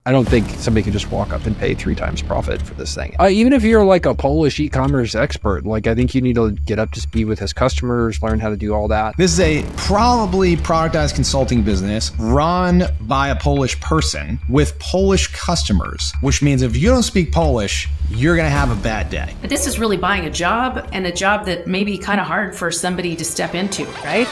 I don't think somebody can just walk up and pay 3 times profit for this thing. Even if you're like a Polish e-commerce expert, like I think you need to get up to speed with his customers, learn how to do all that. This is a probably productized consulting business run by a Polish person with Polish customers, which means if you don't speak Polish, you're going to have a bad day. But this is really buying a job, and a job that may be kind of hard for somebody to step into, right?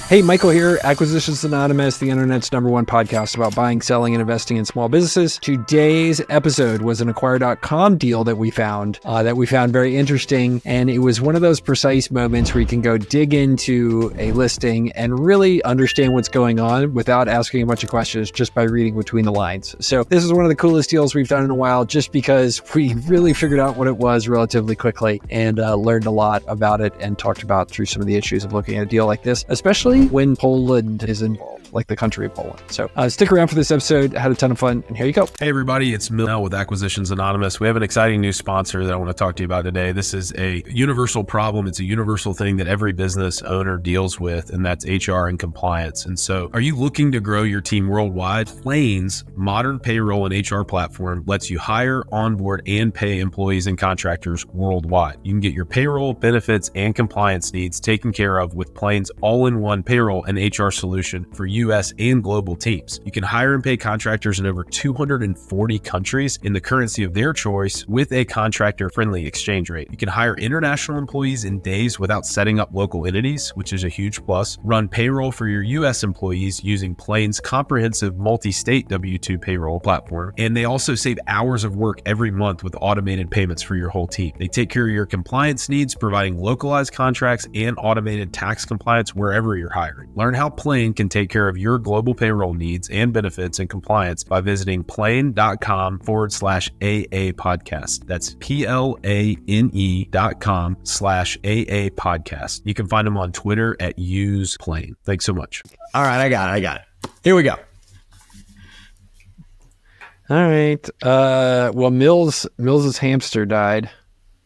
Hey, Michael here, Acquisitions Anonymous, the internet's #1 podcast about buying, selling, and investing in small businesses. Today's episode was an Acquire.com deal that we found very interesting. And it was one of those precise moments where you can go dig into a listing and really understand what's going on without asking a bunch of questions, just by reading between the lines. So this is one of the coolest deals we've done in a while, just because we really figured out what it was relatively quickly and learned a lot about it and talked about through some of the issues of looking at a deal like this, especially when Poland is involved, like the country of Poland. So stick around for this episode. I had a ton of fun, and here you go. Hey everybody, it's Mil with Acquisitions Anonymous. We have an exciting new sponsor that I want to talk to you about today. This is a universal problem. It's a universal thing that every business owner deals with, and that's HR and compliance. And so are you looking to grow your team worldwide? Plane's modern payroll and HR platform lets you hire, onboard, and pay employees and contractors worldwide. You can get your payroll, benefits, and compliance needs taken care of with Plane's all-in-one payroll and HR solution for US and global teams. You can hire and pay contractors in over 240 countries in the currency of their choice with a contractor-friendly exchange rate. You can hire international employees in days without setting up local entities, which is a huge plus. Run payroll for your US employees using Plane's comprehensive multi-state W-2 payroll platform. And they also save hours of work every month with automated payments for your whole team. They take care of your compliance needs, providing localized contracts and automated tax compliance wherever you're hiring. Learn how Plane can take care of your global payroll needs and benefits and compliance by visiting plane.com/AA podcast. That's PLANE.com/AA podcast. You can find them on Twitter at useplane. Thanks so much. All right, I got it. Here we go. All right. Well, Mills's hamster died.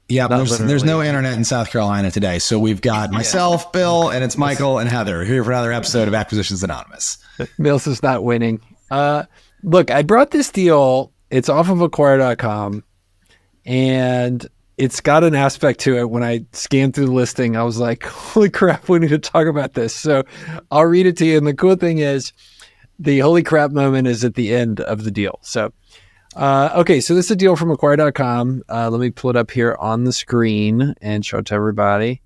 Yeah, there's no internet in South Carolina today. So we've got myself, Bill, and it's Michael and Heather here for another episode of Acquisitions Anonymous. Mills is not winning. Look, I brought this deal. It's off of Acquire.com, and it's got an aspect to it. When I scanned through the listing, I was like, holy crap, we need to talk about this. So I'll read it to you. And the cool thing is the holy crap moment is at the end of the deal. So okay, so this is a deal from Acquire.com. Let me pull it up here on the screen and show it to everybody.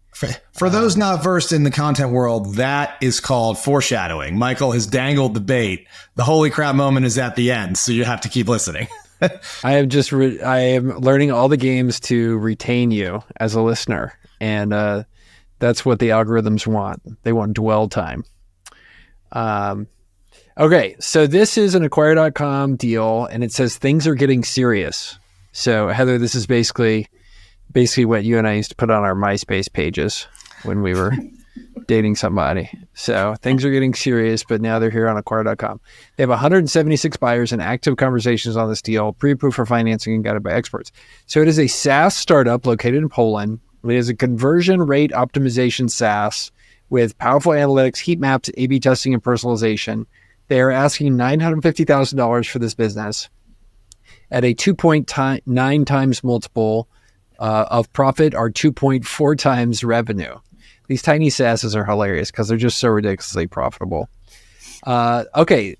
For those not versed in the content world, that is called foreshadowing. Michael has dangled the bait. The holy crap moment is at the end, so you have to keep listening. I am learning all the games to retain you as a listener, and that's what the algorithms want. They want dwell time. Okay, so this is an Acquire.com deal, and it says things are getting serious. So, Heather, this is basically what you and I used to put on our MySpace pages when we were dating somebody. So, things are getting serious, but now they're here on Acquire.com. They have 176 buyers and active conversations on this deal, pre-approved for financing and guided by experts. So, it is a SaaS startup located in Poland. It is a conversion rate optimization SaaS with powerful analytics, heat maps, A/B testing, and personalization. They are asking $950,000 for this business at a 2.9 times multiple of profit, or 2.4 times revenue. These tiny SaaSes are hilarious because they're just so ridiculously profitable. Asking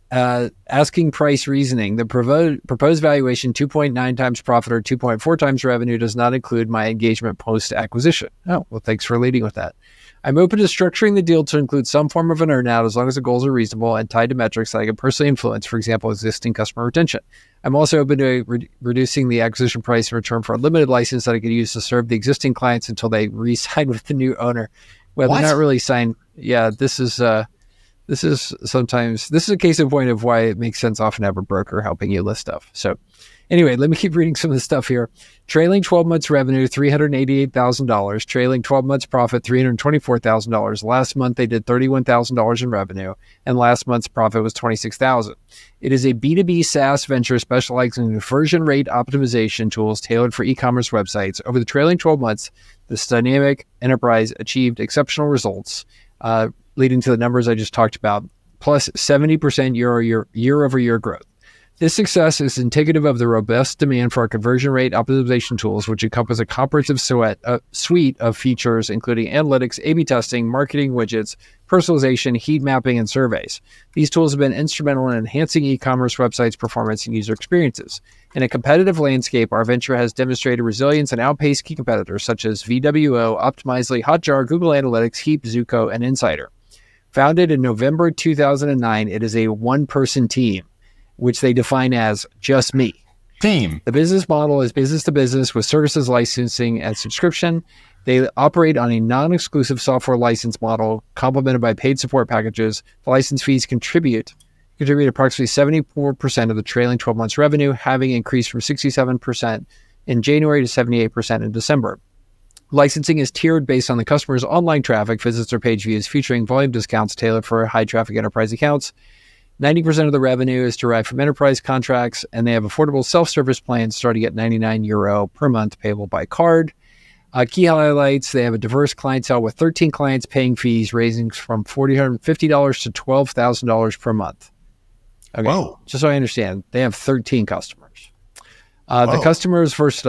price reasoning. The proposed valuation, 2.9 times profit or 2.4 times revenue, does not include my engagement post-acquisition. Oh, well, thanks for leading with that. I'm open to structuring the deal to include some form of an earnout as long as the goals are reasonable and tied to metrics that I can personally influence, for example, existing customer retention. I'm also open to reducing the acquisition price in return for a limited license that I could use to serve the existing clients until they re-sign with the new owner. Well, they're not really signed. Yeah, this is a case in point of why it makes sense often to have a broker helping you list stuff. So Anyway, let me keep reading some of the stuff here. Trailing 12 months revenue, $388,000. Trailing 12 months profit, $324,000. Last month, they did $31,000 in revenue, and last month's profit was $26,000. It is a B2B SaaS venture specializing in conversion rate optimization tools tailored for e-commerce websites. Over the trailing 12 months, this dynamic enterprise achieved exceptional results, leading to the numbers I just talked about, plus 70% year-over-year growth. This success is indicative of the robust demand for our conversion rate optimization tools, which encompass a comprehensive suite of features, including analytics, A/B testing, marketing widgets, personalization, heat mapping, and surveys. These tools have been instrumental in enhancing e-commerce websites' performance and user experiences. In a competitive landscape, our venture has demonstrated resilience and outpaced key competitors such as VWO, Optimizely, Hotjar, Google Analytics, Heap, Zuko, and Insider. Founded in November 2009, it is a one-person team, which they define as just me. Team. The business model is business to business with services licensing and subscription. They operate on a non-exclusive software license model complemented by paid support packages. The license fees contribute approximately 74% of the trailing 12 months revenue, having increased from 67% in January to 78% in December. Licensing is tiered based on the customer's online traffic, visits, or page views, featuring volume discounts tailored for high traffic enterprise accounts. 90% of the revenue is derived from enterprise contracts, and they have affordable self-service plans starting at €99 per month, payable by card. Key highlights, they have a diverse clientele with 13 clients paying fees ranging from $450 to $12,000 per month. Okay, Whoa. just so I understand, they have 13 customers. The customers first,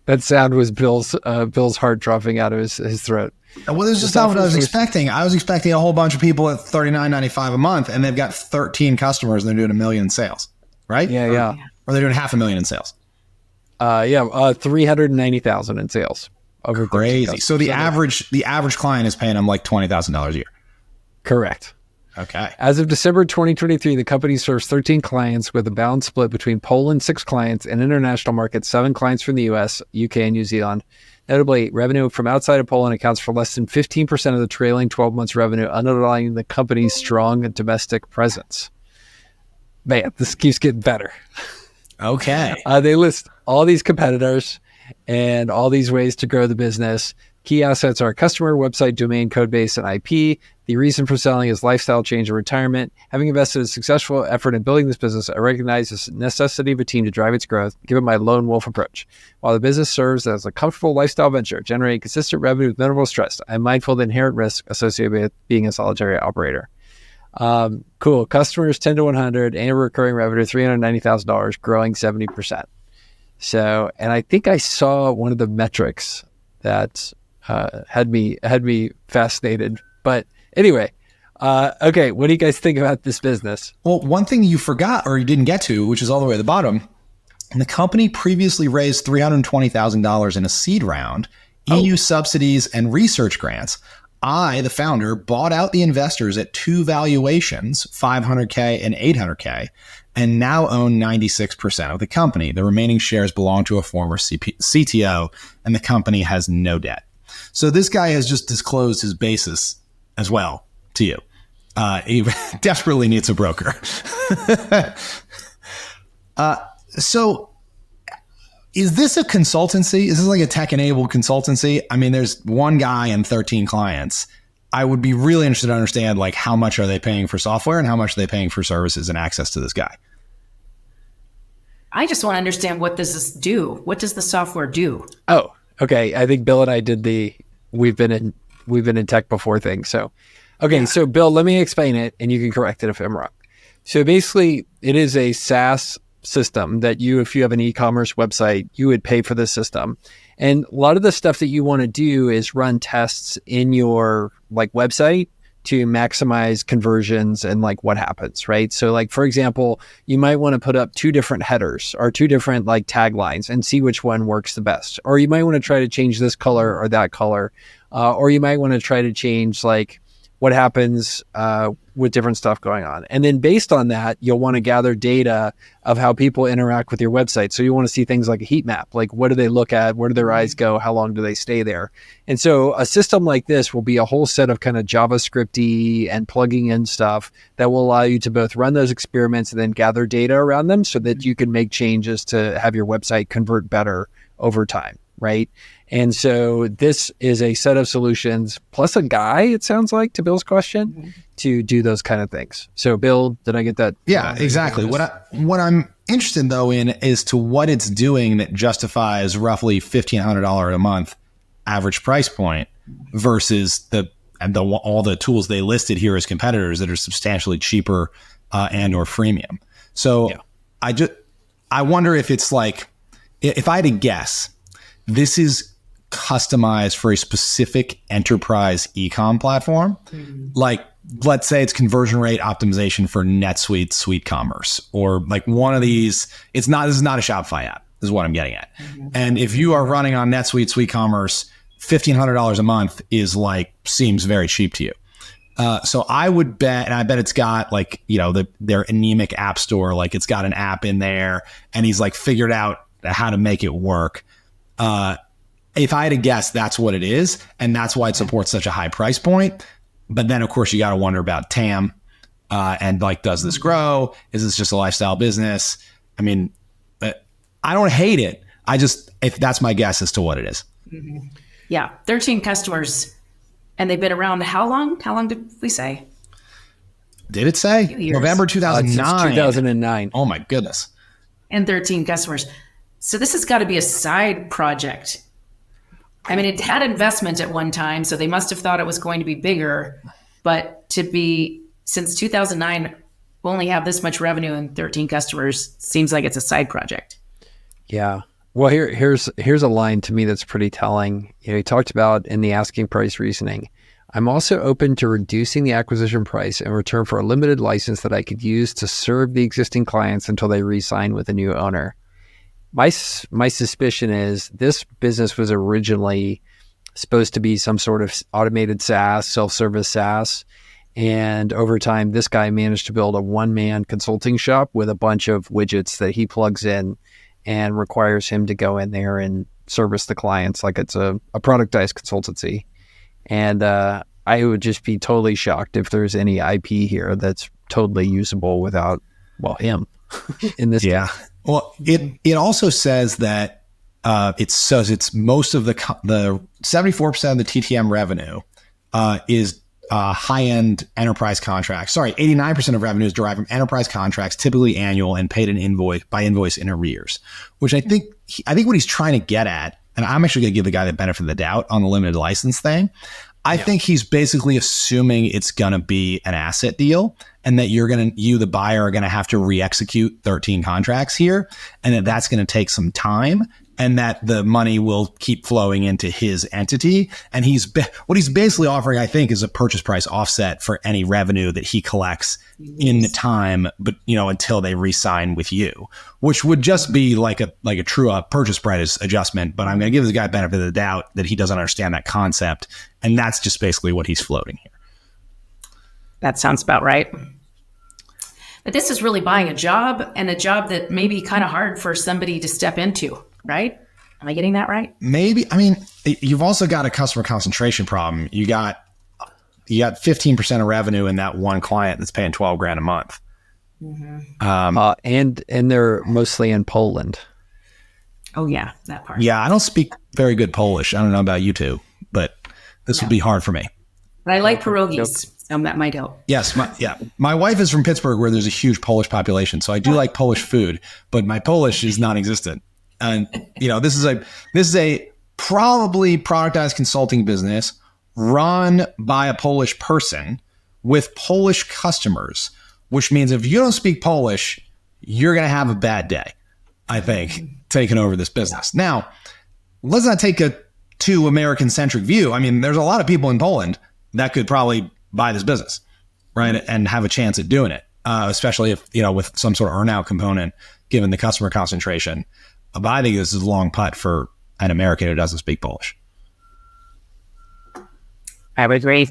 that sound was Bill's heart dropping out of his throat. Well, this is just not what I was expecting. I was expecting a whole bunch of people at $39.95 a month, and they've got 13 customers, and they're doing $1 million in sales, right? Yeah. Or they're doing $500,000 in sales. 390,000 in sales. Over crazy. So the average client is paying them like $20,000 a year. Correct. Okay. As of December 2023, the company serves 13 clients with a balanced split between Poland, 6 clients, and international markets, 7 clients from the US, UK, and New Zealand. Notably, revenue from outside of Poland accounts for less than 15% of the trailing 12 months revenue, underlying the company's strong domestic presence. Man, this keeps getting better. Okay. They list all these competitors and all these ways to grow the business. Key assets are customer, website, domain, code base, and IP. The reason for selling is lifestyle change and retirement. Having invested a successful effort in building this business, I recognize the necessity of a team to drive its growth, given my lone wolf approach. While the business serves as a comfortable lifestyle venture, generating consistent revenue with minimal stress, I'm mindful of the inherent risk associated with being a solitary operator. Cool. Customers 10 to 100, annual recurring revenue $390,000, growing 70%. So, and I think I saw one of the metrics that had me fascinated. But anyway, okay, what do you guys think about this business? Well, one thing you forgot or you didn't get to, which is all the way at the bottom, and the company previously raised $320,000 in a seed round, EU subsidies, and research grants. I, the founder, bought out the investors at 2 valuations, $500K and $800K, and now own 96% of the company. The remaining shares belong to a former CTO, and the company has no debt. So this guy has just disclosed his basis as well to you. He desperately needs a broker. So is this a consultancy? Is this like a tech-enabled consultancy? I mean, there's one guy and 13 clients. I would be really interested to understand, like, how much are they paying for software and how much are they paying for services and access to this guy? I just want to understand, what does this do? What does the software do? Oh, okay. I think Bill and I did we've been in tech before thing. So, okay. Yeah. So Bill, let me explain it and you can correct it if I'm wrong. So basically it is a SaaS system that if you have an e-commerce website, you would pay for the system. And a lot of the stuff that you want to do is run tests in your website to maximize conversions and what happens, right? So for example, you might want to put up 2 different headers or 2 different taglines and see which one works the best. Or you might want to try to change this color or that color. Or you might want to try to change what what happens with different stuff going on. And then based on that, you'll want to gather data of how people interact with your website. So you want to see things like a heat map, like what do they look at? Where do their eyes go? How long do they stay there? And so a system like this will be a whole set of kind of JavaScript-y and plugging in stuff that will allow you to both run those experiments and then gather data around them so that you can make changes to have your website convert better over time, right? And so this is a set of solutions plus a guy, it sounds like, to Bill's question, to do those kind of things. So Bill, did I get that? Yeah, exactly. What I'm interested though in is to what it's doing that justifies roughly $1,500 a month average price point versus all the tools they listed here as competitors that are substantially cheaper and or freemium. So yeah. I wonder if it's like, if I had to guess, this is customized for a specific enterprise e-com platform. Like, let's say it's conversion rate optimization for NetSuite Suite Commerce, or like one of these. This is not a Shopify app, is what I'm getting at. And if you are running on NetSuite Suite Commerce, $1,500 a month seems very cheap to you. So I would bet, and I bet it's got like, their anemic app store, like it's got an app in there and he's like figured out how to make it work. If I had to guess, that's what it is. And that's why it supports such a high price point. But then of course you got to wonder about TAM, and like, does this grow? Is this just a lifestyle business? I mean, I don't hate it. If that's my guess as to what it is. Yeah. 13 customers, and they've been around how long? How long did we say? Did it say? November 2009. 2009. Oh my goodness. And 13 customers. So this has got to be a side project. I mean, it had investment at one time, so they must have thought it was going to be bigger. But since 2009, we only have this much revenue and 13 customers, seems like it's a side project. Yeah. Well, here's a line to me that's pretty telling. He talked about in the asking price reasoning, I'm also open to reducing the acquisition price in return for a limited license that I could use to serve the existing clients until they re-sign with a new owner. My suspicion is this business was originally supposed to be some sort of automated SaaS, self-service SaaS. And over time, this guy managed to build a one-man consulting shop with a bunch of widgets that he plugs in and requires him to go in there and service the clients like it's a productized consultancy. And I would just be totally shocked if there's any IP here that's totally usable without, him in this case. Well, it also says that it's most of the 74% of the TTM revenue is high-end enterprise contracts. Sorry, 89% of revenue is derived from enterprise contracts, typically annual and paid by invoice in arrears, which I think what he's trying to get at, and I'm actually going to give the guy the benefit of the doubt on the limited license thing. I think he's basically assuming it's going to be an asset deal and that you, the buyer, are going to have to re-execute 13 contracts here, and that's going to take some time, and that the money will keep flowing into his entity. And what he's basically offering, I think, is a purchase price offset for any revenue that he collects in the time, but until they re-sign with you, which would just be like a true up purchase price adjustment. But I'm going to give this guy benefit of the doubt that he doesn't understand that concept, and that's just basically what he's floating here. That sounds about right. But this is really buying a job, and a job that may be kind of hard for somebody to step into, right? Am I getting that right? Maybe. I mean, you've also got a customer concentration problem. You got 15% of revenue in that one client that's paying $12,000 a month. And they're mostly in Poland. Oh yeah, that part. Yeah, I don't speak very good Polish. I don't know about you two, but this would be hard for me. But I like pierogies. That might help. Yes. My wife is from Pittsburgh, where there's a huge Polish population. So I do like Polish food, but my Polish is non-existent. And, this is a probably productized consulting business run by a Polish person with Polish customers, which means if you don't speak Polish, you're going to have a bad day, I think, taking over this business. Now, let's not take a too American-centric view. I mean, there's a lot of people in Poland that could probably buy this business, right, and have a chance at doing it, especially if, with some sort of earn-out component, given the customer concentration. But I think this is a long putt for an American who doesn't speak Polish. I would agree.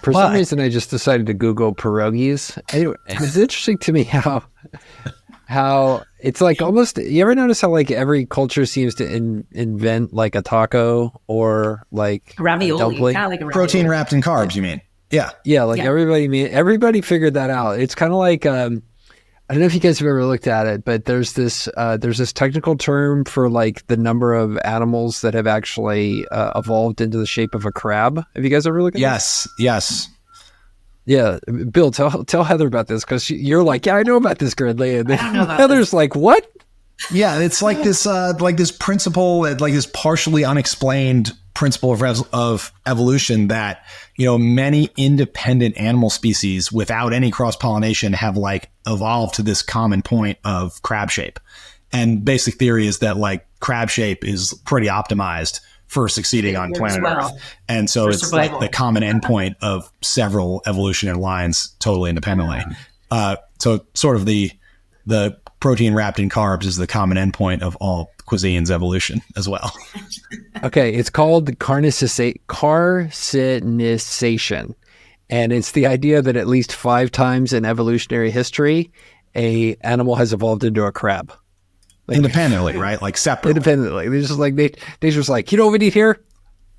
For some reason, I just decided to Google pierogies. Anyway, it's interesting to me how it's like almost. You ever notice how like every culture seems to invent like a taco or like ravioli, kind of like a ravioli. Protein wrapped in carbs, you mean? Yeah. Yeah, like everybody figured that out. It's kind of like I don't know if you guys have ever looked at it, but there's this technical term for like the number of animals that have actually evolved into the shape of a crab. Have you guys ever looked at this? Yes. Yeah, Bill, tell Heather about this because you're like, yeah, I know about this currently. And I don't know about Heather's like, what? Yeah, it's like this principle, like this partially unexplained principle of evolution that, you know, many independent animal species without any cross-pollination have like evolved to this common point of crab shape. And basic theory is that like crab shape is pretty optimized for succeeding on planet Earth. And so it's like the common endpoint of several evolutionary lines totally independently. So sort of the protein wrapped in carbs is the common endpoint of all cuisines evolution as well. Okay, it's called carcinisation, and it's the idea that at least 5 times in evolutionary history, a animal has evolved into a crab. Like, independently, right? Like separately. Independently. They're just like, they just like, you know what we need here?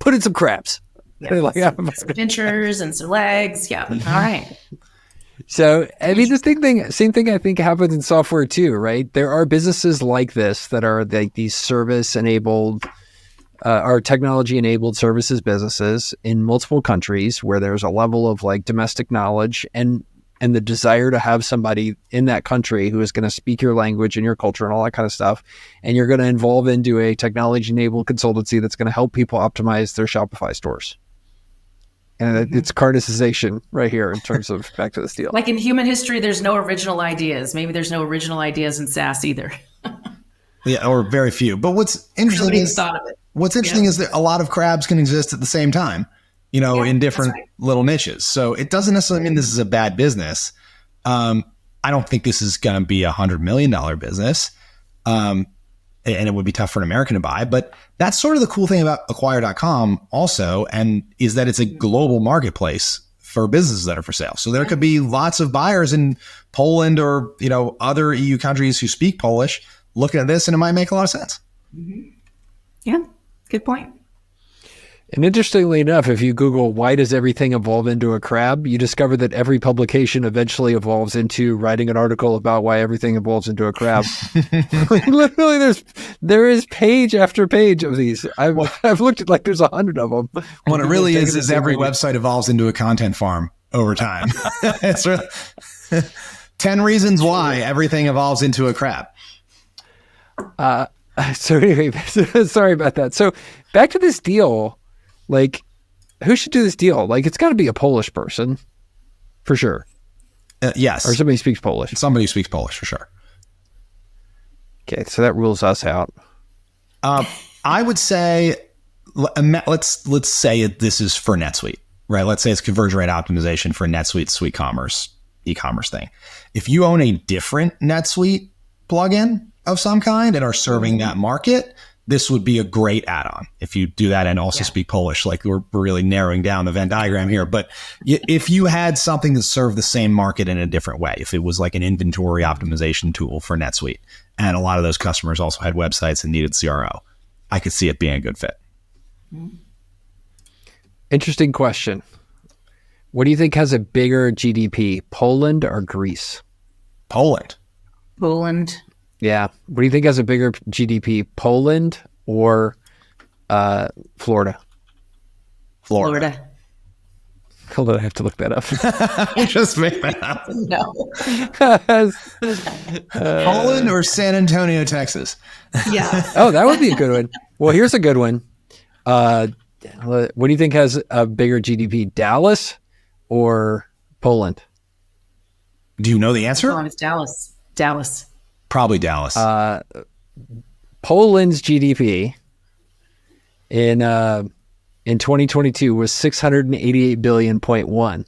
Put in some crabs. Yeah, like, some dentures and some legs. Yeah. All right. So, I mean, same thing I think happens in software too, right? There are businesses like this that are like these service-enabled or technology-enabled services businesses in multiple countries where there's a level of like domestic knowledge and the desire to have somebody in that country who is going to speak your language and your culture and all that kind of stuff. And you're going to involve into a technology-enabled consultancy that's going to help people optimize their Shopify stores. And it's carcinisation right here in terms of back to this deal. Like in human history, there's no original ideas. Maybe there's no original ideas in SaaS either. Yeah, or very few. But what's interesting is that a lot of crabs can exist at the same time, you know, in different little niches. So it doesn't necessarily mean this is a bad business. I don't think this is going to be $100 million business. And it would be tough for an American to buy. But that's sort of the cool thing about acquire.com also, and is that it's a global marketplace for businesses that are for sale. So there could be lots of buyers in Poland or, you know, other EU countries who speak Polish looking at this, and it might make a lot of sense. Mm-hmm. Yeah, good point. And interestingly enough, if you Google why does everything evolve into a crab, you discover that every publication eventually evolves into writing an article about why everything evolves into a crab. Literally, there is page after page of these. I've looked at like there's 100 of them. What it really is every website evolves into a content farm over time. It's really 10 reasons why everything evolves into a crab. So anyway, sorry about that. So back to this deal. Like, who should do this deal? Like, it's got to be a Polish person, for sure. Yes. Or somebody who speaks Polish. Somebody who speaks Polish, for sure. Okay, so that rules us out. I would say, let's say this is for NetSuite, right? Let's say it's conversion rate optimization for NetSuite's Suite Commerce e-commerce thing. If you own a different NetSuite plugin of some kind and are serving that market, this would be a great add-on if you do that and also speak Polish. Like we're really narrowing down the Venn diagram here. But if you had something that served the same market in a different way, if it was like an inventory optimization tool for NetSuite, and a lot of those customers also had websites and needed CRO, I could see it being a good fit. Interesting question. What do you think has a bigger GDP, Poland or Greece? Poland. Yeah. What do you think has a bigger GDP, Poland or Florida? Florida. Hold on, I have to look that up. Just make that up. No. Poland or San Antonio, Texas? Yeah. Oh, that would be a good one. Well, here's a good one. What do you think has a bigger GDP, Dallas or Poland? Do you know the answer? Oh, it's Dallas. Probably Dallas. Poland's GDP in 2022 was 688 billion.1.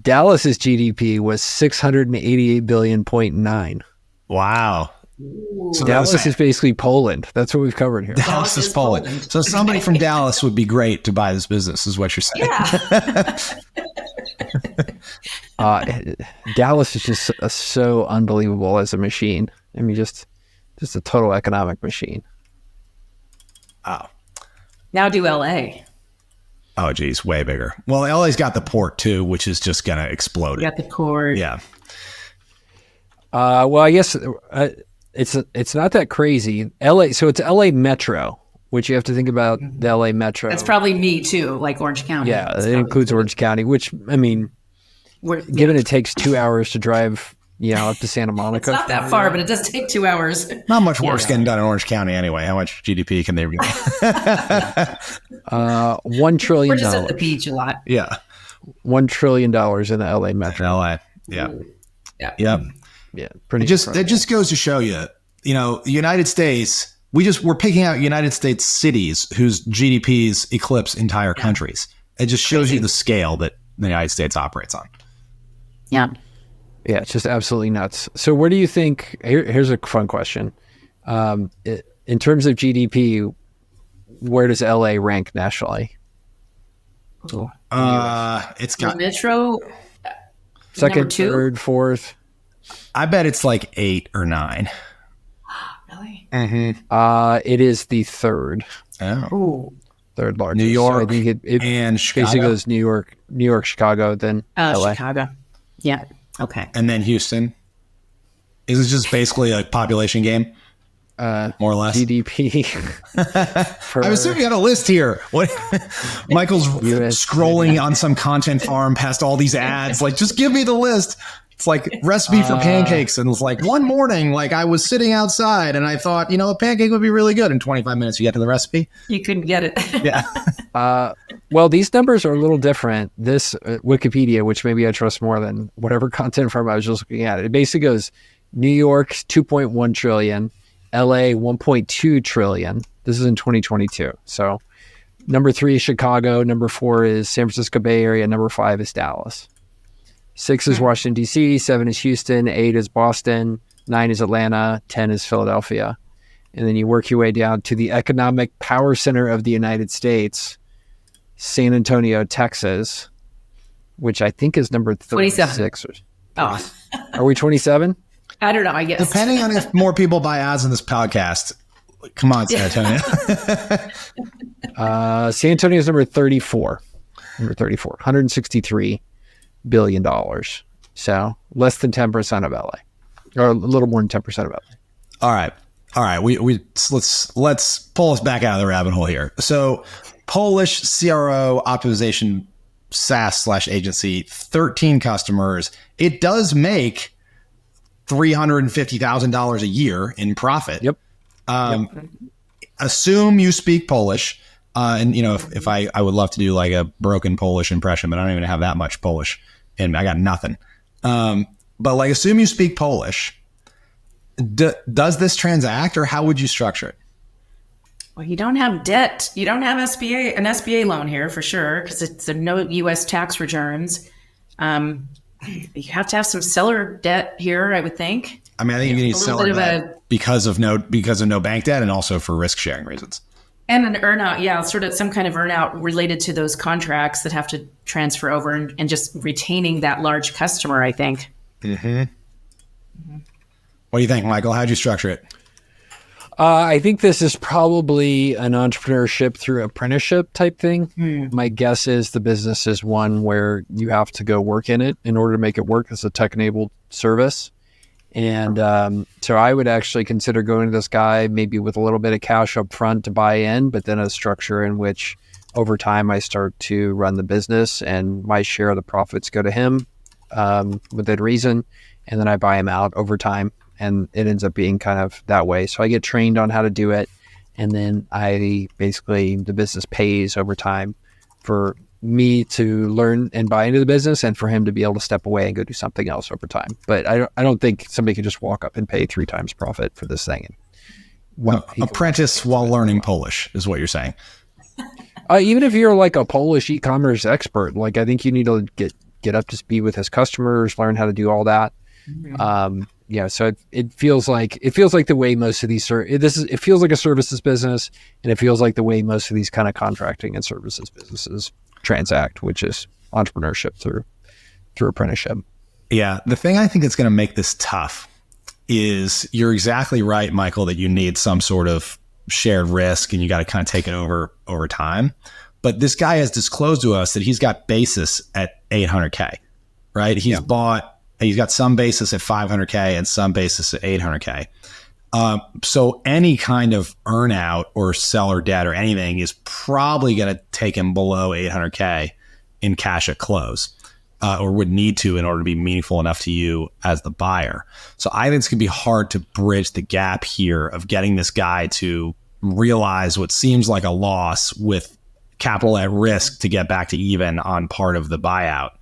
Dallas's GDP was 688 billion.9. Wow. So Dallas is basically Poland. That's what we've covered here. Dallas is Poland. So somebody from Dallas would be great to buy this business, is what you're saying. Yeah. Dallas is just so unbelievable as a machine. I mean, just a total economic machine. Oh. Now do LA. Oh, geez, way bigger. Well, LA's got the port too, which is just going to explode. You got the port. Yeah. Well, I guess it's not that crazy. LA, so it's LA Metro, which you have to think about the LA Metro. That's probably me too, like Orange County. Yeah, it includes Orange County, which, I mean, given it takes 2 hours to drive, up to Santa Monica. It's not that far, but it does take 2 hours. Not much work's getting done in Orange County anyway. How much GDP can they get? $1 trillion. We're just at the beach a lot. Yeah. $1 trillion in the LA Metro. LA. Yeah. Yeah. Yep. Yeah, pretty. That just goes to show you, the United States. We're picking out United States cities whose GDPs eclipse entire countries. It just shows you the scale that the United States operates on. Yeah. Yeah, it's just absolutely nuts. So where do you think, here's a fun question. In terms of GDP, where does LA rank nationally? It's got Metro. Second, two? third, fourth. I bet it's like 8 or 9. Really? It is the third. Oh. Ooh. Third largest. New York So I think it and Chicago. basically goes New York, Chicago, then LA. Chicago. Yeah. Okay. And then Houston. Is it just basically a population game? More or less. GDP. I'm assuming you had a list here. What? Michael's scrolling on some content farm past all these ads. Like, just give me the list. It's like recipe for pancakes. And it's like one morning, like I was sitting outside and I thought, a pancake would be really good. In 25 minutes, you get to the recipe. You couldn't get it. Yeah. Well, these numbers are a little different. This Wikipedia, which maybe I trust more than whatever content firm I was just looking at, it basically goes New York 2.1 trillion, LA 1.2 trillion. This is in 2022. So number 3 is Chicago. Number 4 is San Francisco Bay Area. Number 5 is Dallas. 6 is Washington, D.C. 7 is Houston. 8 is Boston. 9 is Atlanta. 10 is Philadelphia. And then you work your way down to the economic power center of the United States, San Antonio, Texas, which I think is number 36. Oh. Are we 27? I don't know, I guess. Depending on if more people buy ads in this podcast. Come on, San Antonio. San Antonio is number 34. Number 34. $163 billion. So less than 10% of LA. Or a little more than 10% of LA. All right. Let's pull us back out of the rabbit hole here. So Polish CRO optimization SaaS / agency, 13 customers. It does make $350,000 a year in profit. Yep. Assume you speak Polish. And if I would love to do like a broken Polish impression, but I don't even have that much Polish and I got nothing. But like, assume you speak Polish. Does this transact, or how would you structure it? Well, you don't have debt. You don't have an SBA loan here for sure, because it's no U.S. tax returns. You have to have some seller debt here, I would think. I mean, I think you need seller debt because of no bank debt, and also for risk sharing reasons. And an earnout, sort of some kind of earnout related to those contracts that have to transfer over, and just retaining that large customer, I think. Mm-hmm. What do you think, Michael? How'd you structure it? I think this is probably an entrepreneurship through apprenticeship type thing. My guess is the business is one where you have to go work in it in order to make it work as a tech-enabled service. And so I would actually consider going to this guy maybe with a little bit of cash up front to buy in, but then a structure in which over time I start to run the business and my share of the profits go to him within reason. And then I buy him out over time. And it ends up being kind of that way. So I get trained on how to do it. And then the business pays over time for me to learn and buy into the business, and for him to be able to step away and go do something else over time. But I don't think somebody can just walk up and pay 3 times profit for this thing. Apprentice while learning Polish is what you're saying. Even if you're like a Polish e-commerce expert, like I think you need to get up to speed with his customers, learn how to do all that. yeah, so it feels like the way most of these it feels like a services business, and it feels like the way most of these kind of contracting and services businesses transact, which is entrepreneurship through apprenticeship. Yeah, the thing I think that's going to make this tough is you're exactly right, Michael, that you need some sort of shared risk and you got to kind of take it over time. But this guy has disclosed to us that he's got basis at 800K, right? He's got some basis at 500K and some basis at 800K. So any kind of earnout or seller debt or anything is probably going to take him below 800K in cash at close. Or would need to in order to be meaningful enough to you as the buyer. So I think it's going to be hard to bridge the gap here of getting this guy to realize what seems like a loss with capital at risk to get back to even on part of the buyout.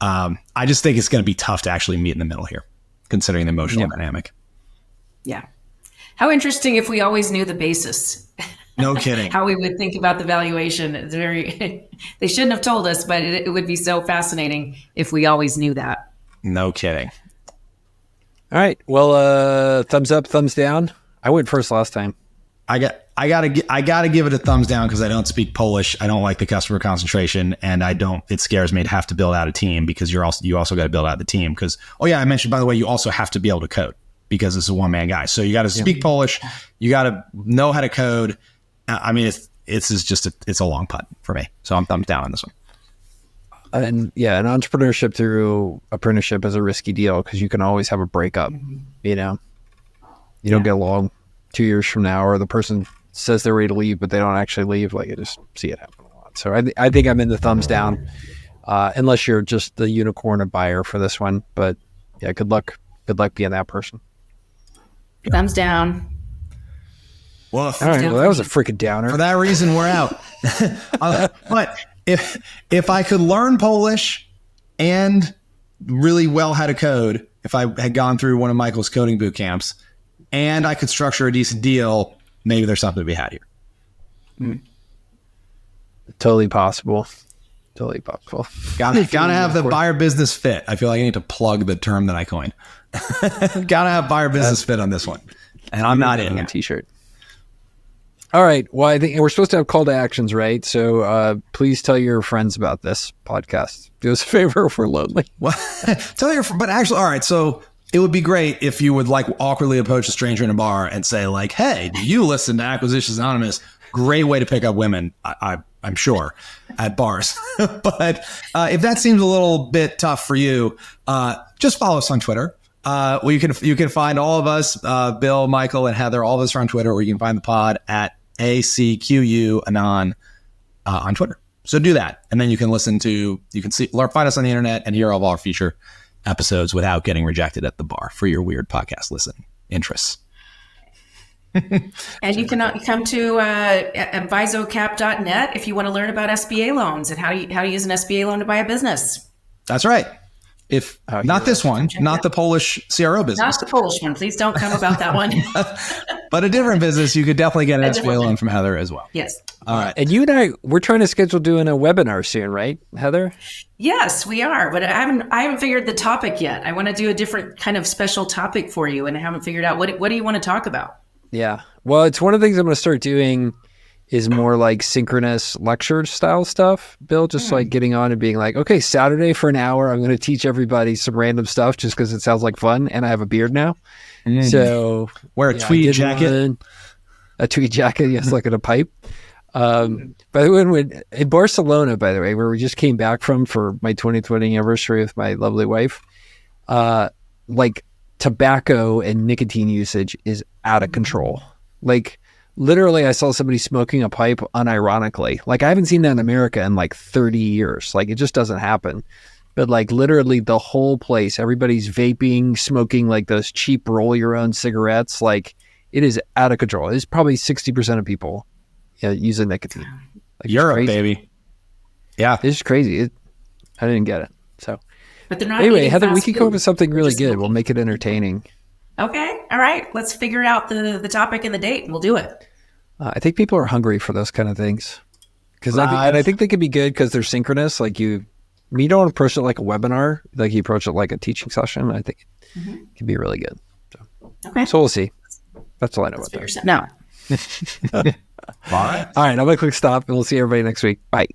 I just think it's going to be tough to actually meet in the middle here, considering the emotional dynamic. Yeah. How interesting if we always knew the basis. No kidding. How we would think about the valuation. It's very, they shouldn't have told us, but it would be so fascinating if we always knew that. No kidding. All right. Well, thumbs up, thumbs down. I went first last time. I gotta give it a thumbs down because I don't speak Polish. I don't like the customer concentration, and it scares me to have to build out a team because you also got to build out the team because, I mentioned, by the way, you also have to be able to code because it's a one-man guy. So you got to speak Polish. You got to know how to code. I mean, it's a long putt for me. So I'm thumbs down on this one. And yeah, an entrepreneurship through apprenticeship is a risky deal because you can always have a breakup. You don't get along 2 years from now, or the person says they're ready to leave, but they don't actually leave. Like, I just see it happen a lot. So I think I'm in the thumbs down, unless you're just the unicorn of buyer for this one. But yeah, good luck being that person. Thumbs down. Well, all right. Well, that was a freaking downer. For that reason, we're out. But if I could learn Polish and really well how to code, if I had gone through one of Michael's coding boot camps, and I could structure a decent deal, maybe there's something to be had here. Totally possible. Totally possible. Gotta have the buyer business fit. I feel like I need to plug the term that I coined. Gotta have buyer business fit on this one, and I'm not in a t-shirt. All right. Well, I think we're supposed to have call to actions, right? So please tell your friends about this podcast. Do us a favor if we're lonely. Well, but actually, all right. So it would be great if you would awkwardly approach a stranger in a bar and say hey, do you listen to Acquisitions Anonymous? Great way to pick up women, I'm sure, at bars. But if that seems a little bit tough for you, just follow us on Twitter. You can find all of us, Bill, Michael, and Heather. All of us are on Twitter, or you can find the pod at ACQU Anon on Twitter. So do that, and then you can find us on the internet and hear all of our future episodes without getting rejected at the bar for your weird podcast listen interests. And you can come to advisocap.net if you want to learn about SBA loans and how to use an SBA loan to buy a business. That's right. If not this one, not the Polish CRO business. Not the Polish one. Please don't come about that one. But a different business, you could definitely get an SBA loan from Heather as well. Yes. All right. And you and we're trying to schedule doing a webinar soon, right, Heather? Yes, we are. But I haven't figured the topic yet. I want to do a different kind of special topic for you, and I haven't figured out what do you want to talk about? Yeah. Well, it's one of the things I'm going to start doing is more like synchronous lecture style stuff, Bill, just like getting on and being like, okay, Saturday for an hour, I'm going to teach everybody some random stuff just because it sounds like fun. And I have a beard now. So wear a tweed jacket. A tweed jacket, yes, like in a pipe. By the way, in Barcelona, by the way, where we just came back from for my 2020 anniversary with my lovely wife, like tobacco and nicotine usage is out of control. Like, literally, I saw somebody smoking a pipe unironically. Like, I haven't seen that in America in like 30 years. Like, it just doesn't happen. But like, literally the whole place, everybody's vaping, smoking like those cheap roll your own cigarettes. Like, it is out of control. It's probably 60% of people using nicotine. Like, Europe, baby. Yeah. It's just crazy. I didn't get it. So but they're not anyway, Heather, we can come up with something really good. We'll make it entertaining. Okay. All right. Let's figure out the topic and the date, and we'll do it. I think people are hungry for those kind of things. I think they could be good because they're synchronous. Like, you you don't approach it like a webinar, like you approach it like a teaching session. I think it can be really good. So we'll see. That's all I know about that. No. All right. All right, I'm going to click stop and we'll see everybody next week. Bye.